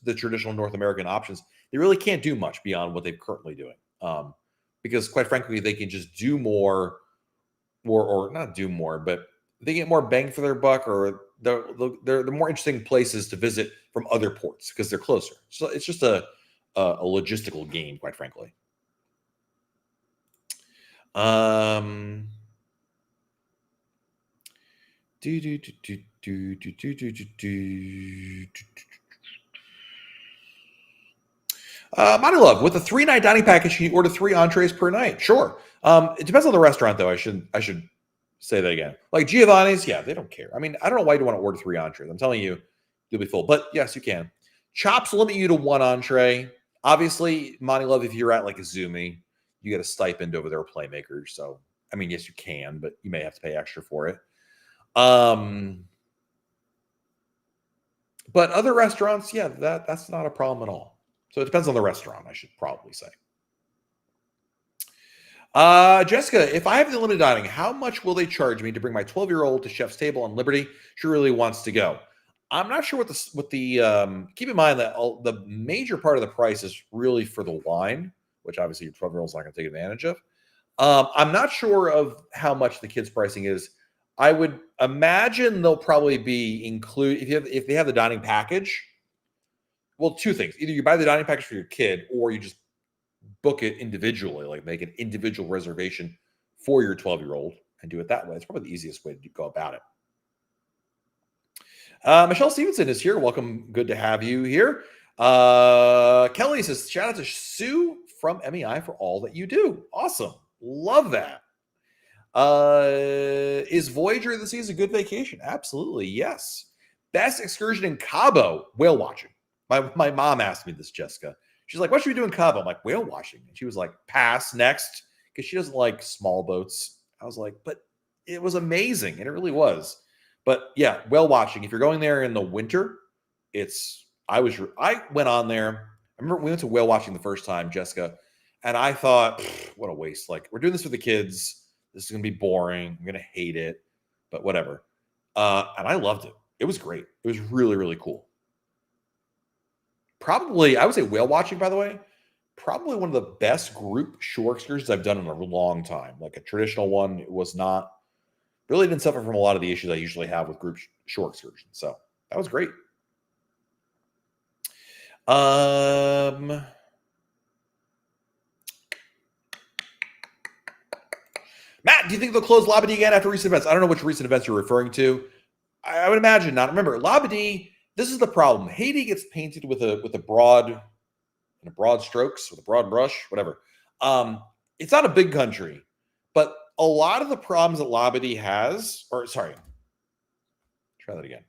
the traditional North American options. They really can't do much beyond what they're currently doing. Because quite frankly, they can just do more or not do more, but they get more bang for their buck or they're more interesting places to visit from other ports because they're closer. So it's just a logistical game, quite frankly. Money Love, with a 3-night dining package, can you order 3 entrees per night? Sure. It depends on the restaurant, though. I should say that again. Like Giovanni's, yeah, they don't care. I mean, I don't know why you want to order 3 entrees. I'm telling you, you'll be full. But yes, you can. Chops limit you to 1 entree. Obviously, Monty Love, if you're at like Izumi, you get a stipend over there, Playmakers. So, I mean, yes, you can, but you may have to pay extra for it. But other restaurants, yeah, that's not a problem at all. So it depends on the restaurant, I should probably say. Jessica, if I have the limited dining, how much will they charge me to bring my 12-year-old to Chef's Table on Liberty? She really wants to go. I'm not sure what the keep in mind that the major part of the price is really for the wine, which obviously your 12-year-old's not going to take advantage of. I'm not sure of how much the kids' pricing is. I would imagine they'll probably be include if they have the dining package. Well, two things: either you buy the dining package for your kid, or you just book it individually, like make an individual reservation for your 12-year-old and do it that way. It's probably the easiest way to go about it. Michelle Stevenson is here. Welcome. Good to have you here. Kelly says, shout out to Sue from MEI for all that you do. Awesome. Love that. Is Voyager of the Seas a good vacation? Absolutely. Yes. Best excursion in Cabo, whale watching. My mom asked me this, Jessica. She's like, what should we do in Cabo? I'm like, whale watching. And she was like, pass next, because she doesn't like small boats. I was like, but it was amazing. And it really was. But yeah, whale watching. If you're going there in the winter, I went on there. I remember we went to whale watching the first time, Jessica, and I thought, what a waste. Like, we're doing this for the kids. This is going to be boring. I'm going to hate it, but whatever. And I loved it. It was great. It was really, really cool. Probably, I would say whale watching, by the way, probably one of the best group shore excursions I've done in a long time. Like a traditional one, it was not, really didn't suffer from a lot of the issues I usually have with group shore excursions. So that was great. Matt, do you think they'll close Labadee again after recent events? I don't know which recent events you're referring to. I would imagine not. Remember, Labadee, this is the problem. Haiti gets painted with a broad strokes, with a broad brush, whatever. It's not a big country, but a lot of the problems that Labadee has, try that again.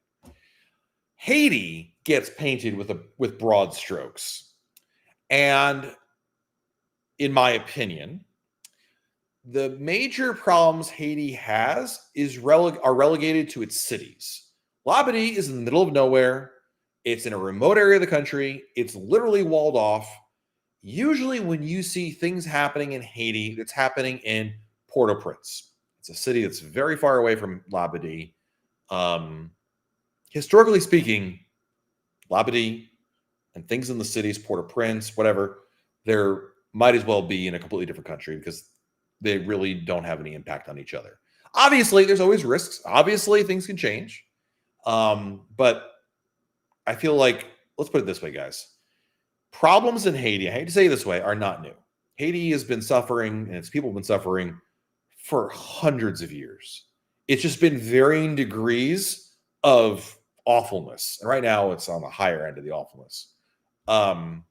Haiti gets painted with broad strokes. And in my opinion, the major problems Haiti has are relegated to its cities. Labadee is in the middle of nowhere. It's in a remote area of the country. It's literally walled off. Usually when you see things happening in Haiti, it's happening in Port-au-Prince. It's a city that's very far away from Labadee. Historically speaking, Labadee and things in the cities, Port-au-Prince, whatever, there might as well be in a completely different country because they really don't have any impact on each other. Obviously, there's always risks. Obviously, things can change. But I feel like, let's put it this way, guys. Problems in Haiti, I hate to say it this way, are not new. Haiti has been suffering, and its people have been suffering for hundreds of years. It's just been varying degrees of awfulness. And right now, it's on the higher end of the awfulness. And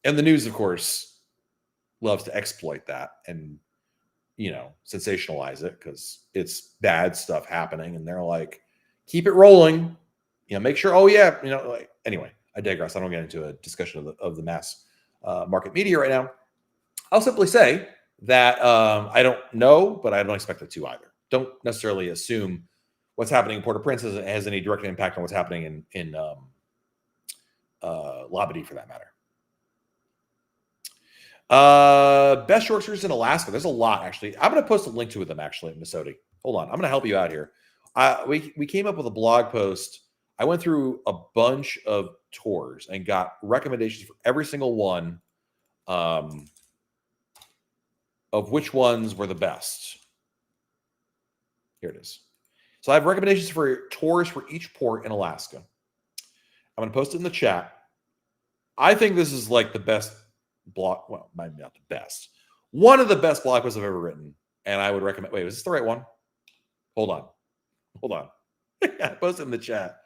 the news, of course, loves to exploit that and, sensationalize it because it's bad stuff happening. And they're like, keep it rolling, make sure. Oh yeah. Anyway, I digress. I don't get into a discussion of the mass market media right now. I'll simply say that I don't know, but I don't expect it to either. Don't necessarily assume what's happening in Port-au-Prince has any direct impact on what's happening in Labadee for that matter. Best shore excursions in Alaska. There's a lot, actually. I'm going to post a link to them, actually, in Minnesota. Hold on. I'm going to help you out here. We came up with a blog post. I went through a bunch of tours and got recommendations for every single one of which ones were the best. Here it is. So I have recommendations for tours for each port in Alaska. I'm going to post it in the chat. I think this is like the best blog. Well, maybe not the best. One of the best blog posts I've ever written. And I would recommend. Wait, is this the right one? Hold on. I posted in the chat.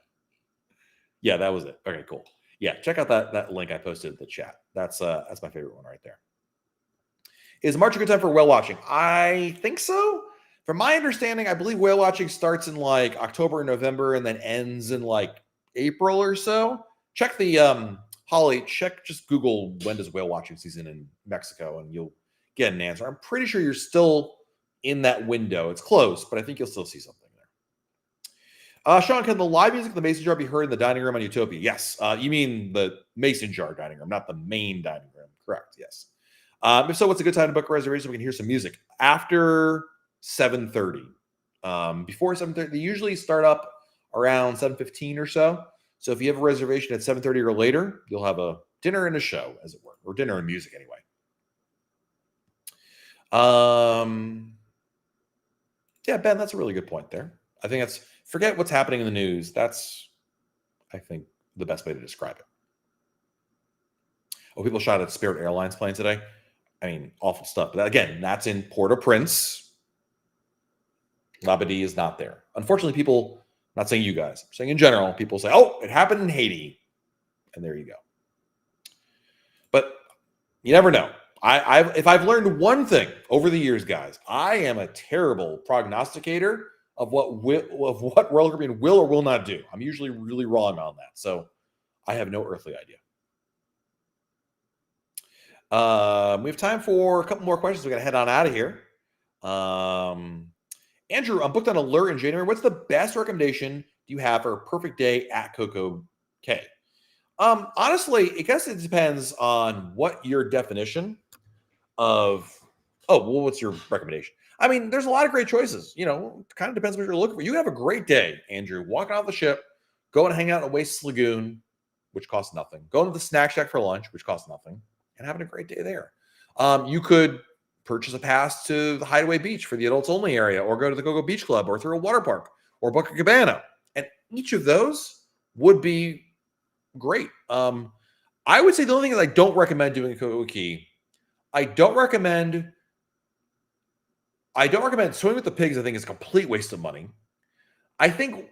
Yeah, that was it. Okay, cool. Yeah, check out that link I posted in the chat. That's my favorite one right there. Is March a good time for whale watching? I think so. From my understanding, I believe whale watching starts in like October and November and then ends in like April or so. Check the Holly, just Google when does whale watching season in Mexico and you'll get an answer. I'm pretty sure you're still in that window. It's close, but I think you'll still see something Sean, can the live music of the Mason jar be heard in the dining room on Utopia? Yes. You mean the Mason jar dining room, not the main dining room. Correct. Yes. If so, what's a good time to book a reservation so we can hear some music? After 7:30. Before 7:30, they usually start up around 7:15 or so. So if you have a reservation at 7:30 or later, you'll have a dinner and a show, as it were, or dinner and music anyway. Yeah, Ben, that's a really good point there. I think that's forget what's happening in the news. That's, I think, the best way to describe it. Oh, people shot at Spirit Airlines plane today. I mean, awful stuff. But again, that's in Port-au-Prince. Labadee is not there. Unfortunately, people, I'm not saying you guys, I'm saying in general, people say, oh, it happened in Haiti. And there you go. But you never know. If I've learned one thing over the years, guys, I am a terrible prognosticator of what Royal Caribbean will or will not do. I'm usually really wrong on that. So I have no earthly idea. We have time for a couple more questions. We got to head on out of here. Andrew, I'm booked on Alert in January. What's the best recommendation you have for a perfect day at Coco Cay? Honestly, I guess it depends on what your definition of, what's your recommendation? I mean, there's a lot of great choices. You know, it kind of depends what you're looking for. You have a great day, Andrew, walking off the ship, going and hang out at Oasis Lagoon, which costs nothing. Going to the Snack Shack for lunch, which costs nothing, and having a great day there. You could purchase a pass to the Hideaway Beach for the adults only area, or go to the Cocoa Beach Club, or through a water park, or book a cabana. And each of those would be great. I would say the only thing that I don't recommend doing at Coco Cay, I don't recommend swimming with the pigs. I think is a complete waste of money. I think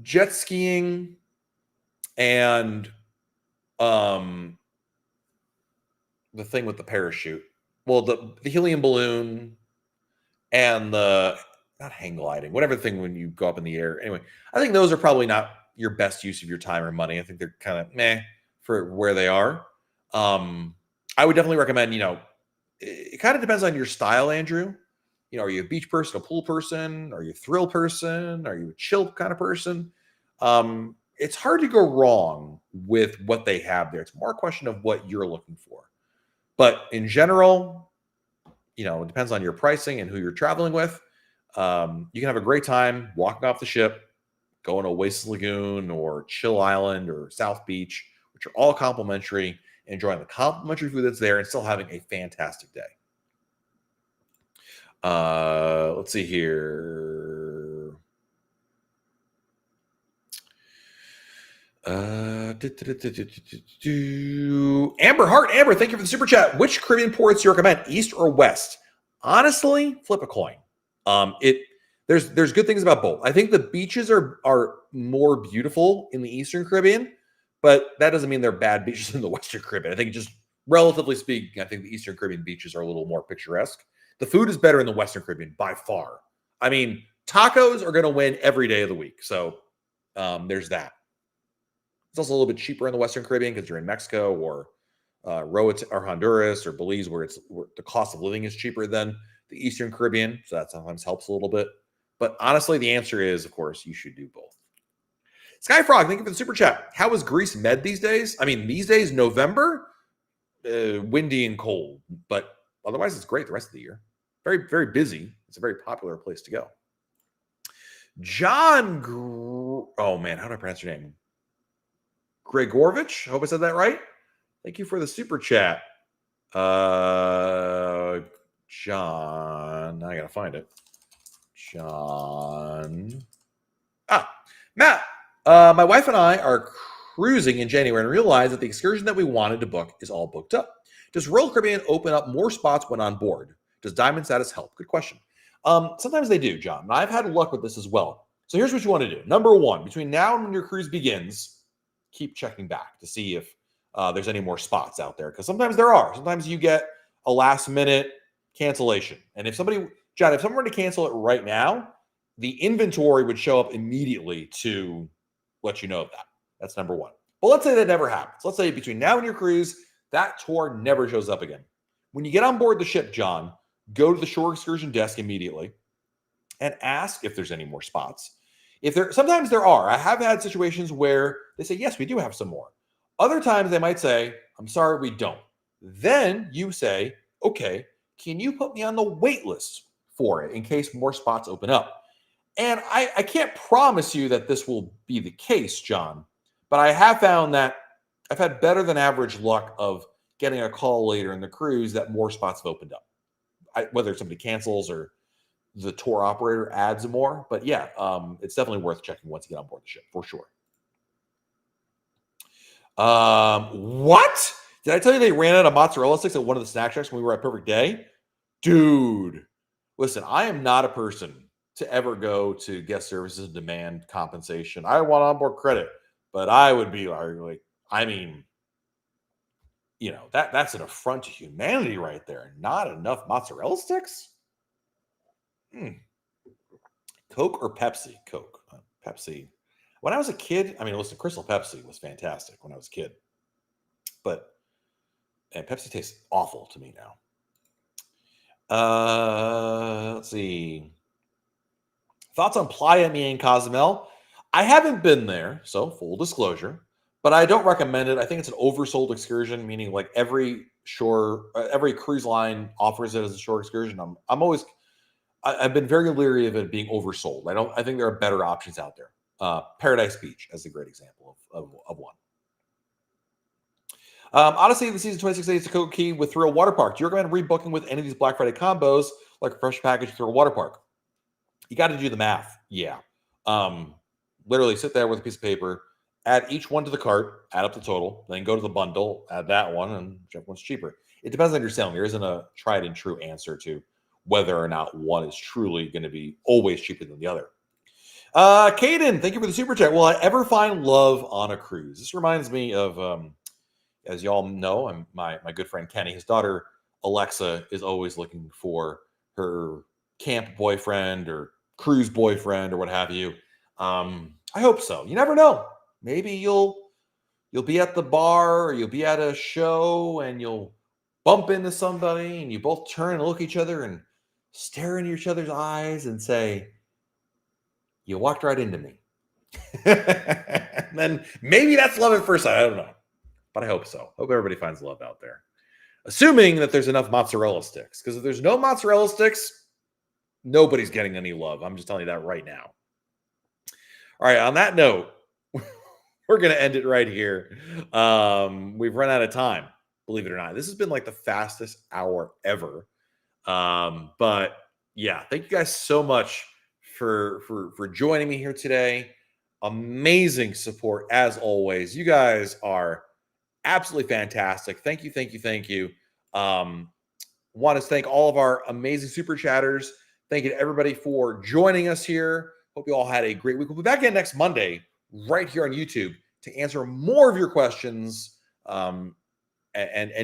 jet skiing and the thing with the parachute, well, the helium balloon and the not hang gliding, whatever thing when you go up in the air. Anyway, I think those are probably not your best use of your time or money. I think they're kind of meh for where they are. I would definitely recommend, it kind of depends on your style, Andrew. Are you a beach person, a pool person? Are you a thrill person? Are you a chill kind of person? It's hard to go wrong with what they have there. It's more a question of what you're looking for. But in general, it depends on your pricing and who you're traveling with. You can have a great time walking off the ship, going to Oasis Lagoon or Chill Island or South Beach, which are all complimentary, enjoying the complimentary food that's there and still having a fantastic day. Let's see here. Amber Hart, Amber, thank you for the super chat. Which Caribbean ports do you recommend, east or west? Honestly, flip a coin. There's good things about both. I think the beaches are more beautiful in the Eastern Caribbean, but that doesn't mean they're bad beaches in the Western Caribbean. I think just relatively speaking, I think the Eastern Caribbean beaches are a little more picturesque. The food is better in the Western Caribbean by far. I mean, tacos are going to win every day of the week. So there's that. It's also a little bit cheaper in the Western Caribbean because you're in Mexico or Honduras or Belize, where the cost of living is cheaper than the Eastern Caribbean. So that sometimes helps a little bit. But honestly, the answer is, of course, you should do both. Skyfrog, thank you for the super chat. How is Greece Med these days? I mean, these days, November, windy and cold, but otherwise it's great the rest of the year. Very, very busy. It's a very popular place to go. John, how do I pronounce your name? Gregorovich, I hope I said that right. Thank you for the super chat. John, I gotta find it. John. Matt. My wife and I are cruising in January and realized that the excursion that we wanted to book is all booked up. Does Royal Caribbean open up more spots when on board? Does Diamond status help? Good question. Sometimes they do, John. And I've had luck with this as well. So here's what you want to do. Number one, between now and when your cruise begins, keep checking back to see if there's any more spots out there. Because sometimes there are. Sometimes you get a last minute cancellation. And if someone were to cancel it right now, the inventory would show up immediately to let you know of that. That's number one. But let's say that never happens. Let's say between now and your cruise, that tour never shows up again. When you get on board the ship, John, go to the shore excursion desk immediately and ask if there's any more spots. Sometimes there are. I have had situations where they say, yes, we do have some more. Other times they might say, I'm sorry, we don't. Then you say, okay, can you put me on the wait list for it in case more spots open up? And I can't promise you that this will be the case, John, but I have found that I've had better than average luck of getting a call later in the cruise that more spots have opened up. Whether somebody cancels or the tour operator adds more. But yeah, it's definitely worth checking once you get on board the ship for sure. What? Did I tell you they ran out of mozzarella sticks at one of the snack shacks when we were at Perfect Day? Dude, listen, I am not a person to ever go to guest services and demand compensation. I want onboard credit, but I would be like, I mean, that's an affront to humanity right there. Not enough mozzarella sticks? Coke or Pepsi? Coke. Pepsi. When I was a kid, I mean, listen, Crystal Pepsi was fantastic when I was a kid. But Pepsi tastes awful to me now. Let's see. Thoughts on Playa Me and Cozumel? I haven't been there, so full disclosure, but I don't recommend it. I think it's an oversold excursion, meaning like every cruise line offers it as a shore excursion. I've been very leery of it being oversold. I think there are better options out there. Paradise Beach as a great example of one. Odyssey, the season 26 days to Coco Key with Thrill Water Park. Do you recommend rebooking with any of these Black Friday combos, like a fresh package Thrill Water Park? You got to do the math. Yeah. Literally sit there with a piece of paper, add each one to the cart, add up the total, then go to the bundle, add that one, and whichever one's cheaper. It depends on your selling. There isn't a tried and true answer to whether or not one is truly going to be always cheaper than the other. Caden, thank you for the super chat. Will I ever find love on a cruise? This reminds me of, as y'all know, my good friend Kenny. His daughter Alexa is always looking for her camp boyfriend or cruise boyfriend or what have you. I hope so. You never know. Maybe you'll be at the bar or you'll be at a show and you'll bump into somebody and you both turn and look at each other and stare into each other's eyes and say, you walked right into me. Then maybe that's love at first sight. I don't know. But I hope so. Hope everybody finds love out there. Assuming that there's enough mozzarella sticks. Because if there's no mozzarella sticks, nobody's getting any love. I'm just telling you that right now. All right. On that note, we're going to end it right here. We've run out of time, believe it or not. This has been like the fastest hour ever. But yeah, thank you guys so much for joining me here today. Amazing support as always. You guys are absolutely fantastic. Thank you. Want to thank all of our amazing super chatters. Thank you to everybody for joining us here. Hope you all had a great week. We'll be back again next Monday right here on YouTube to answer more of your questions and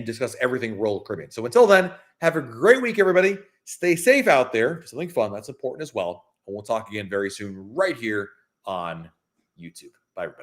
discuss everything Royal Caribbean. So until then, have a great week, everybody. Stay safe out there. Do something fun. That's important as well. And we'll talk again very soon right here on YouTube. Bye, everybody.